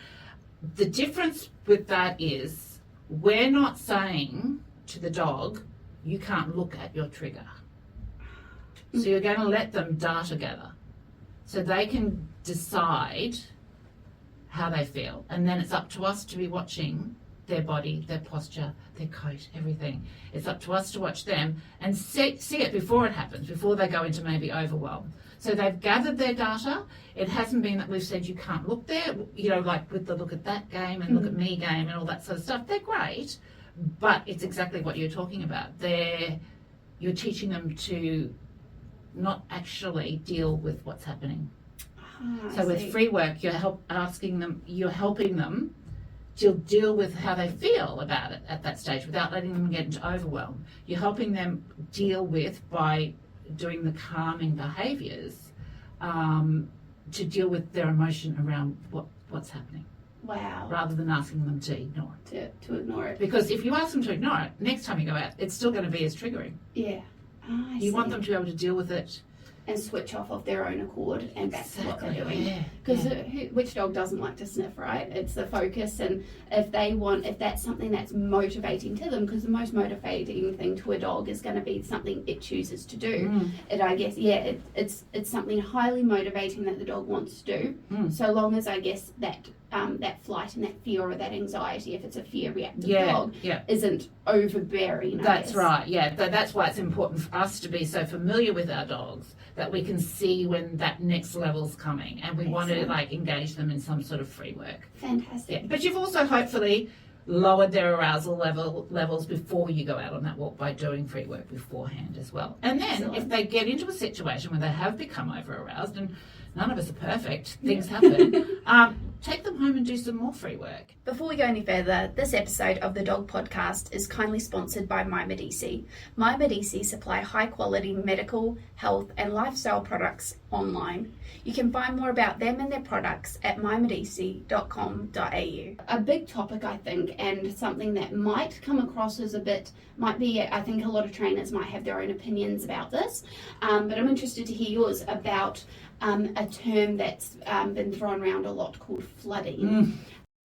The difference with that is we're not saying to the dog, you can't look at your trigger. So you're going to let them data gather so they can decide how they feel, and then it's up to us to be watching their body, their posture, their coat, everything. It's up to us to watch them and see it before it happens, before they go into maybe overwhelm. So they've gathered their data. It hasn't been that we've said you can't look there, like with the look at that game and look at me game and all that sort of stuff. They're great, but it's exactly what you're talking about. You're teaching them to not actually deal with what's happening. So with free work, you're helping them to deal with how they feel about it at that stage without letting them get into overwhelm. You're helping them deal with, by doing the calming behaviours, to deal with their emotion around what's happening. Wow. Rather than asking them to ignore it. To ignore it. Because if you ask them to ignore it, next time you go out, it's still going to be as triggering. Yeah. You want them to be able to deal with it. And switch off of their own accord, and that's what they're doing. Yeah. Because which dog doesn't like to sniff, right? It's the focus, and if that's something that's motivating to them, because the most motivating thing to a dog is going to be something it chooses to do. I guess, it's something highly motivating that the dog wants to do. So long as I guess that that flight and that fear or that anxiety, if it's a fear reactive dog, Yeah. isn't overbearing. That's right, yeah. That's why it's important for us to be so familiar with our dogs that we can see when that next level's coming, and we want to engage them in some sort of free work. Fantastic. Yeah. But you've also hopefully lowered their arousal levels before you go out on that walk by doing free work beforehand as well. And then if they get into a situation where they have become over aroused, and none of us are perfect, things happen, take them home and do some more free work. Before we go any further, this episode of the Dog Podcast is kindly sponsored by MyMedici. MyMedici supply high quality medical, health and lifestyle products online. You can find more about them and their products at mymedici.com.au. A big topic, I think, and something that might come across as I think a lot of trainers might have their own opinions about this, but I'm interested to hear yours about a term that's been thrown around a lot called flooding.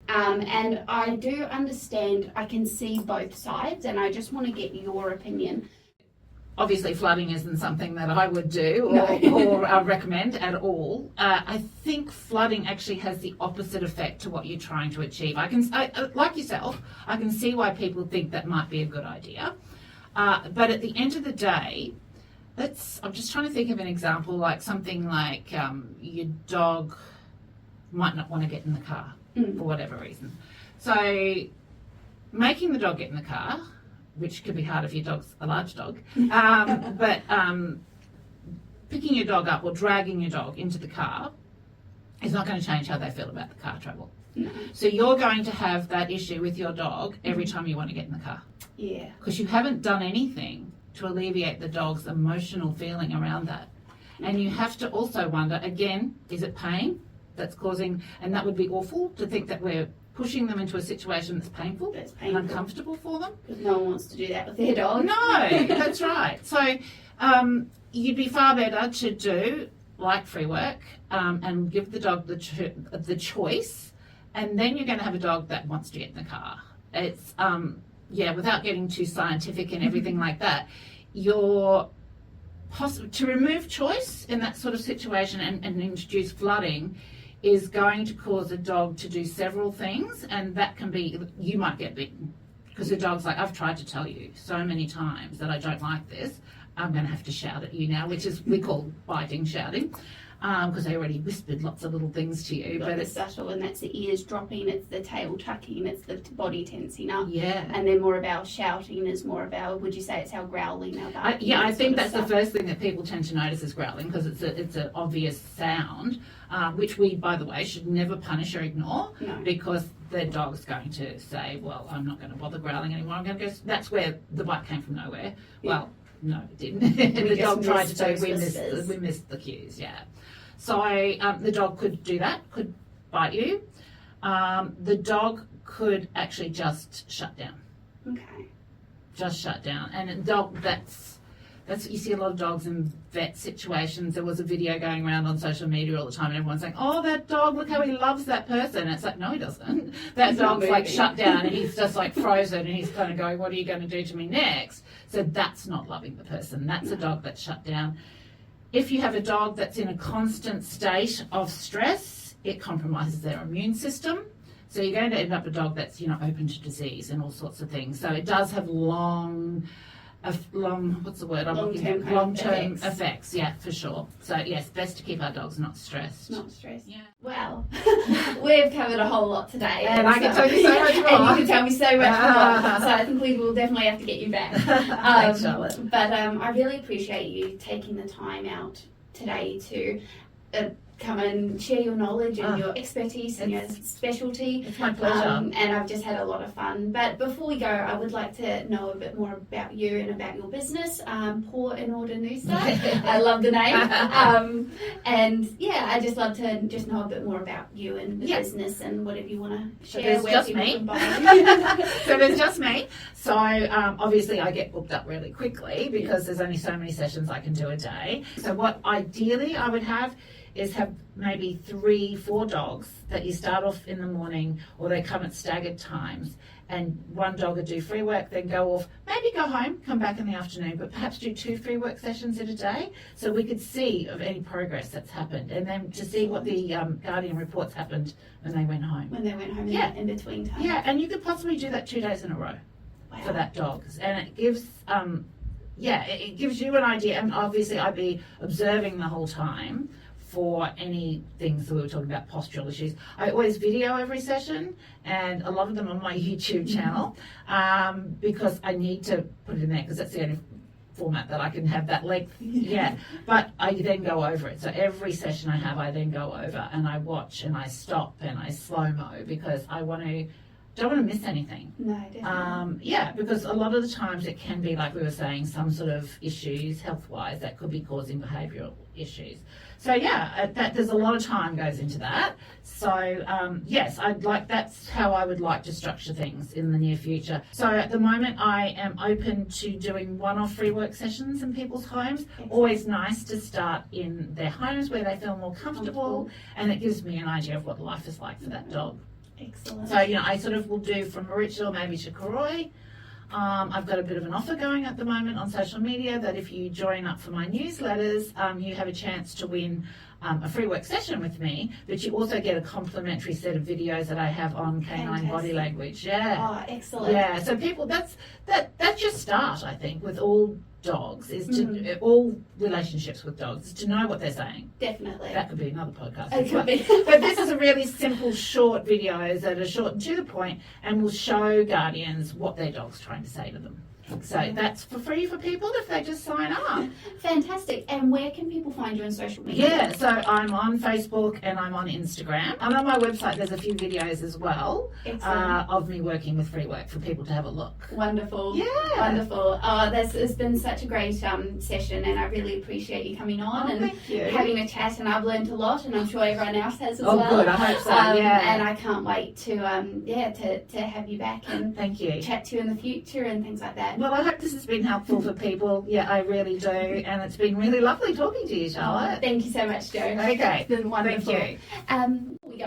And I do understand, I can see both sides, and I just want to get your opinion. Obviously, flooding isn't something that I would do or recommend at all. I think flooding actually has the opposite effect to what you're trying to achieve. Like yourself, I can see why people think that might be a good idea. But at the end of the day, I'm just trying to think of an example, like something like your dog might not want to get in the car for whatever reason. So making the dog get in the car, which could be hard if your dog's a large dog, but picking your dog up or dragging your dog into the car is not going to change how they feel about the car travel. No. So you're going to have that issue with your dog every time you want to get in the car. Yeah. Because you haven't done anything to alleviate the dog's emotional feeling around that. And you have to also wonder, again, is it pain that's causing, and that would be awful to think that we're pushing them into a situation that's painful and uncomfortable for them. Because no one wants to do that with their dog. No, that's right. So you'd be far better to do like free work and give the dog the choice, and then you're going to have a dog that wants to get in the car. It's without getting too scientific and everything like that, to remove choice in that sort of situation and introduce flooding is going to cause a dog to do several things, and that can be, you might get bitten because the dog's like, I've tried to tell you so many times that I don't like this, I'm going to have to shout at you now, which is we call biting shouting, because they already whispered lots of little things to you. But it's subtle, and that's the ears dropping, it's the tail tucking, it's the body tensing up. Yeah. And then more of our shouting is more of our, would you say it's our growling, our barking? I think that's the first thing that people tend to notice is growling, because it's an obvious sound, which we, by the way, should never punish or ignore, because the dog's going to say, well, I'm not going to bother growling anymore. I'm going to go. That's where the bite came from nowhere. Yeah. Well, no, it didn't. The dog tried to say we missed the cues. Yeah. So the dog could do that, could bite you. The dog could actually just shut down. Okay. Just shut down. And a dog, that's you see a lot of dogs in vet situations. There was a video going around on social media all the time, and everyone's saying, oh, that dog, look how he loves that person. And it's like, no, he doesn't. That dog's like shut down, and he's just like frozen, and he's kind of going, what are you going to do to me next? So that's not loving the person. That's a dog that's shut down. If you have a dog that's in a constant state of stress, it compromises their immune system. So you're going to end up a dog that's, open to disease and all sorts of things. So it does have long long-term effects, yeah, for sure. So yes, best to keep our dogs not stressed. Yeah. Well, we've covered a whole lot today, and I can tell you so much more. And you can tell me so much more. So I think we will definitely have to get you back. Thanks, Charlotte. But I really appreciate you taking the time out today to come and share your knowledge and your expertise and your specialty. It's my pleasure. And I've just had a lot of fun. But before we go, I would like to know a bit more about you and about your business, Paw in Order Noosa. I love the name. And yeah, I just love to just know a bit more about you and the business and whatever you want to share. So there's just me. So there's just me. So obviously I get booked up really quickly because there's only so many sessions I can do a day. So what ideally I would have is have maybe 3-4 dogs that you start off in the morning, or they come at staggered times, and one dog will do free work, then go off, maybe go home, come back in the afternoon, but perhaps do 2 free work sessions in a day, so we could see of any progress that's happened, and then to see what the Guardian reports happened when they went home. When they went home in between time. Yeah, and you could possibly do that 2 days in a row for that dog, and it gives it gives you an idea. And obviously I'd be observing the whole time for any things that we were talking about, postural issues. I always video every session, and a lot of them on my YouTube channel, because I need to put it in there because that's the only format that I can have that length. But I then go over it. So every session I have, I then go over and I watch and I stop and I slow-mo, because I don't want to miss anything. No, definitely. Because a lot of the times it can be, like we were saying, some sort of issues health-wise that could be causing behavioural issues. So there's a lot of time goes into that. So that's how I would like to structure things in the near future. So at the moment I am open to doing one-off free work sessions in people's homes. Excellent. Always nice to start in their homes where they feel more comfortable, and it gives me an idea of what life is like for that dog. Excellent. So, I sort of will do from Maroochydore maybe to Karoi. I've got a bit of an offer going at the moment on social media that if you join up for my newsletters, you have a chance to win a free work session with me, but you also get a complimentary set of videos that I have on canine body language. Yeah. Oh, excellent. Yeah. So people, that's your start, I think, with all dogs, is to all relationships with dogs, is to know what they're saying. Definitely. That could be another podcast. It could be. But this is a really simple, short videos that are short and to the point, and will show guardians what their dog's trying to say to them. So that's for free for people if they just sign up. Fantastic. And where can people find you on social media? Yeah, so I'm on Facebook and I'm on Instagram. And on my website there's a few videos as well of me working with free work for people to have a look. Wonderful. Yeah. Wonderful. Oh, it's been such a great session, and I really appreciate you coming on and having a chat, and I've learned a lot, and I'm sure everyone else has as well. Oh, good. I hope so, And I can't wait to have you back and thank you. Chat to you in the future and things like that. Well, I hope this has been helpful for people. Yeah, I really do. And it's been really lovely talking to you, Charlotte. Thank you so much, Jo. Okay. It's been wonderful. Thank you. We go.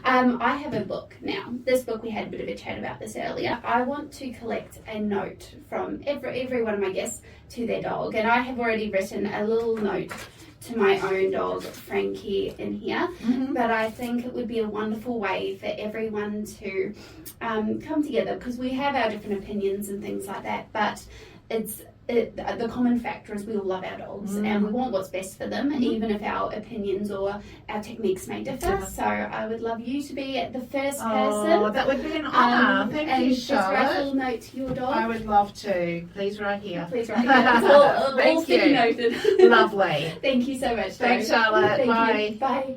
I have a book now. This book, we had a bit of a chat about this earlier. I want to collect a note from every one of my guests to their dog. And I have already written a little note to my own dog, Frankie, in here. But I think it would be a wonderful way for everyone to come together, because we have our different opinions and things like that, but the common factor is we all love our dogs and we want what's best for them, even if our opinions or our techniques may differ. So I would love you to be the first person. Oh, that would be an honour. Thank you, Charlotte. Just write a little note to your dog. I would love to. Please write here. Please write here. It's all sticky noted. Lovely. Thank you so much, Jo. Thanks, Charlotte. Thank Bye. you. Bye.